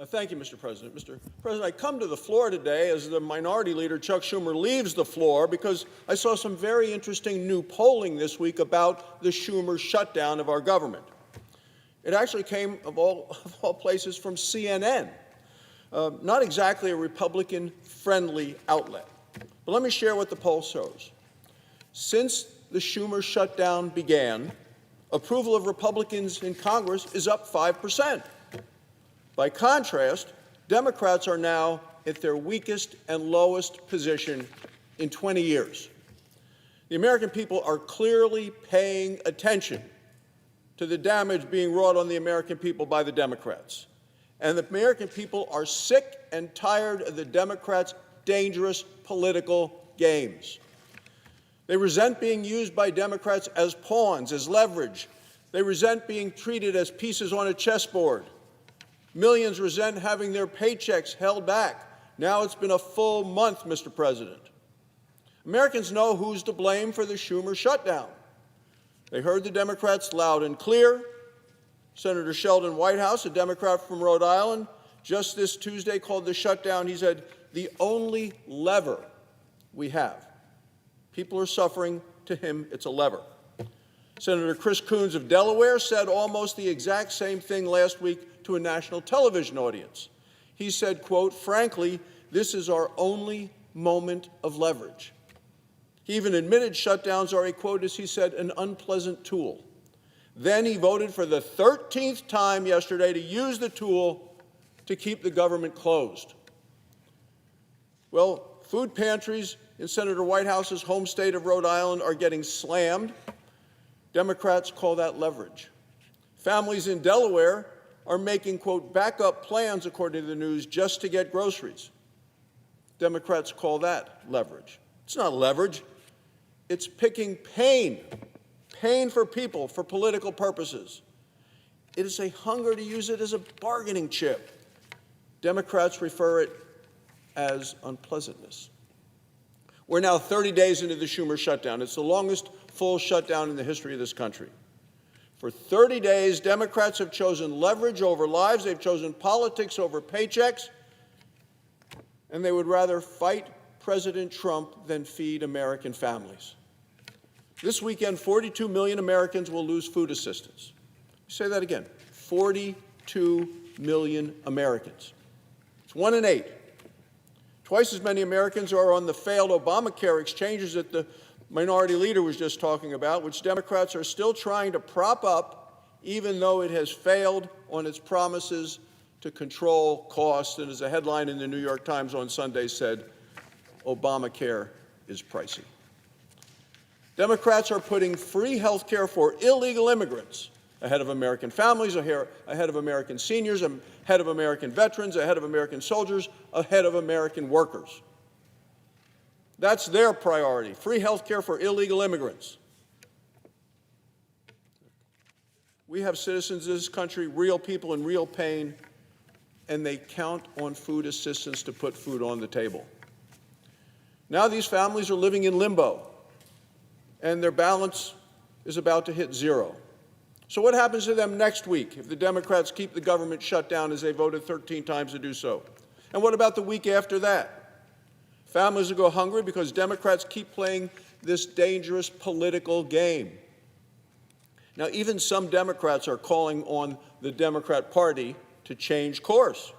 Thank you, Mr. President. Mr. President, I come to the floor today as the Minority Leader, Chuck Schumer, leaves the floor because I saw some very interesting new polling this week about the Schumer shutdown of our government. It actually came, of all places, from CNN, not exactly a Republican-friendly outlet. But let me share what the poll shows. Since the Schumer shutdown began, approval of Republicans in Congress is up 5%. By contrast, Democrats are now at their weakest and lowest position in 20 years. The American people are clearly paying attention to the damage being wrought on the American people by the Democrats. And the American people are sick and tired of the Democrats' dangerous political games. They resent being used by Democrats as pawns, as leverage. They resent being treated as pieces on a chessboard. Millions resent having their paychecks held back. Now it's been a full month, Mr. President. Americans know who's to blame for the Schumer shutdown. They heard the Democrats loud and clear. Senator Sheldon Whitehouse, a Democrat from Rhode Island, just this Tuesday called the shutdown, he said, the only lever we have. People are suffering. To him, it's a lever. Senator Chris Coons of Delaware said almost the exact same thing last week to a national television audience. He said, quote, frankly, this is our only moment of leverage. He even admitted shutdowns are a, quote, as he said, an unpleasant tool. Then he voted for the 13th time yesterday to use the tool to keep the government closed. Well, food pantries in Senator Whitehouse's home state of Rhode Island are getting slammed. Democrats call that leverage. Families in Delaware are making, quote, backup plans, according to the news, just to get groceries. Democrats call that leverage. It's not leverage. It's picking pain for people for political purposes. It is a hunger to use it as a bargaining chip. Democrats refer it as unpleasantness. We're now 30 days into the Schumer shutdown. It's the longest full shutdown in the history of this country. For 30 days, Democrats have chosen leverage over lives. They've chosen politics over paychecks. And they would rather fight President Trump than feed American families. This weekend, 42 million Americans will lose food assistance. Say that again, 42 million Americans. It's 1 in 8. Twice as many Americans are on the failed Obamacare exchanges that the Minority Leader was just talking about, which Democrats are still trying to prop up, even though it has failed on its promises to control costs. And as a headline in the New York Times on Sunday said, Obamacare is pricey. Democrats are putting free health care for illegal immigrants ahead of American families, ahead of American seniors, ahead of American veterans, ahead of American soldiers, ahead of American workers. That's their priority, free health care for illegal immigrants. We have citizens in this country, real people in real pain, and they count on food assistance to put food on the table. Now these families are living in limbo, and their balance is about to hit zero. So what happens to them next week if the Democrats keep the government shut down as they voted 13 times to do so? And what about the week after that? Families will go hungry because Democrats keep playing this dangerous political game. Now, even some Democrats are calling on the Democrat Party to change course.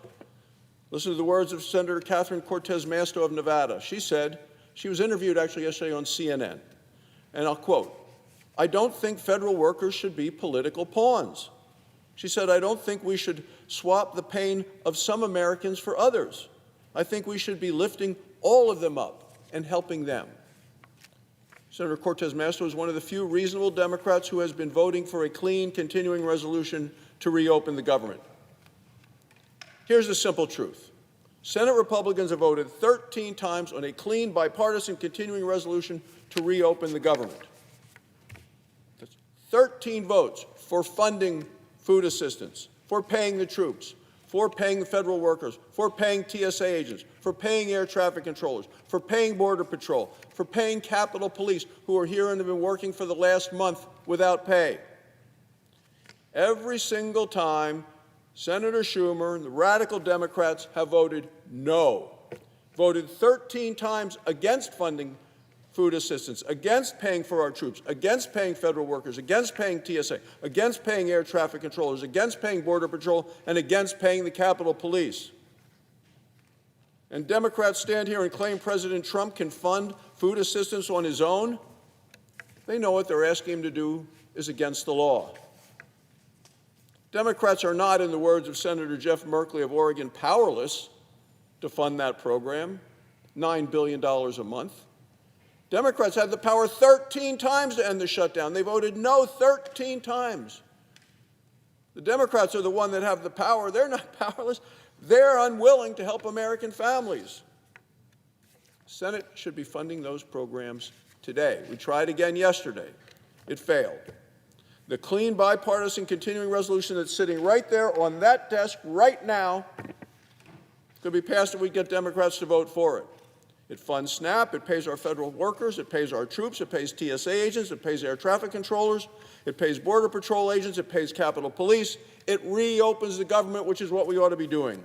Listen to the words of Senator Catherine Cortez Masto of Nevada. She said, she was interviewed actually yesterday on CNN, and I'll quote, I don't think federal workers should be political pawns. She said, I don't think we should swap the pain of some Americans for others. I think we should be lifting all of them up and helping them. Senator Cortez Masto is one of the few reasonable Democrats who has been voting for a clean, continuing resolution to reopen the government. Here's the simple truth. Senate Republicans have voted 13 times on a clean, bipartisan, continuing resolution to reopen the government. That's 13 votes for funding food assistance, for paying the troops, for paying the federal workers, for paying TSA agents, for paying air traffic controllers, for paying Border Patrol, for paying Capitol Police, who are here and have been working for the last month without pay. Every single time Senator Schumer and the radical Democrats have voted no, voted 13 times against funding food assistance, against paying for our troops, against paying federal workers, against paying TSA, against paying air traffic controllers, against paying Border Patrol, and against paying the Capitol Police. And Democrats stand here and claim President Trump can fund food assistance on his own. They know what they're asking him to do is against the law. Democrats are not, in the words of Senator Jeff Merkley of Oregon, powerless to fund that program, $9 billion a month. Democrats had the power 13 times to end the shutdown. They voted no 13 times. The Democrats are the one that have the power. They're not powerless. They're unwilling to help American families. The Senate should be funding those programs today. We tried again yesterday. It failed. The clean, bipartisan, continuing resolution that's sitting right there on that desk right now could be passed if we get Democrats to vote for it. It funds SNAP, it pays our federal workers, it pays our troops, it pays TSA agents, it pays air traffic controllers, it pays Border Patrol agents, it pays Capitol Police. It reopens the government, which is what we ought to be doing.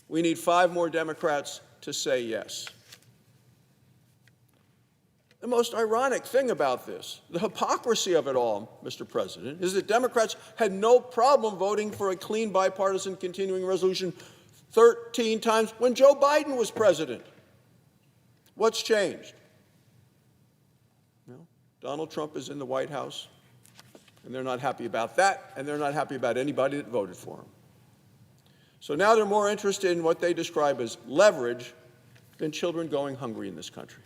We need 5 more Democrats to say yes. The most ironic thing about this, the hypocrisy of it all, Mr. President, is that Democrats had no problem voting for a clean, bipartisan, continuing resolution 13 times when Joe Biden was president. What's changed? Well, Donald Trump is in the White House, and they're not happy about that, and they're not happy about anybody that voted for him. So now they're more interested in what they describe as leverage than children going hungry in this country.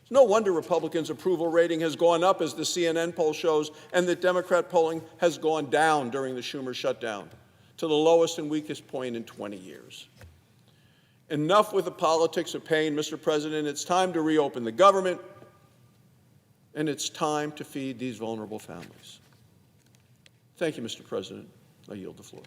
It's no wonder Republicans' approval rating has gone up, as the CNN poll shows, and that Democrat polling has gone down during the Schumer shutdown to the lowest and weakest point in 20 years. Enough with the politics of pain, Mr. President. It's time to reopen the government, and it's time to feed these vulnerable families. Thank you, Mr. President. I yield the floor.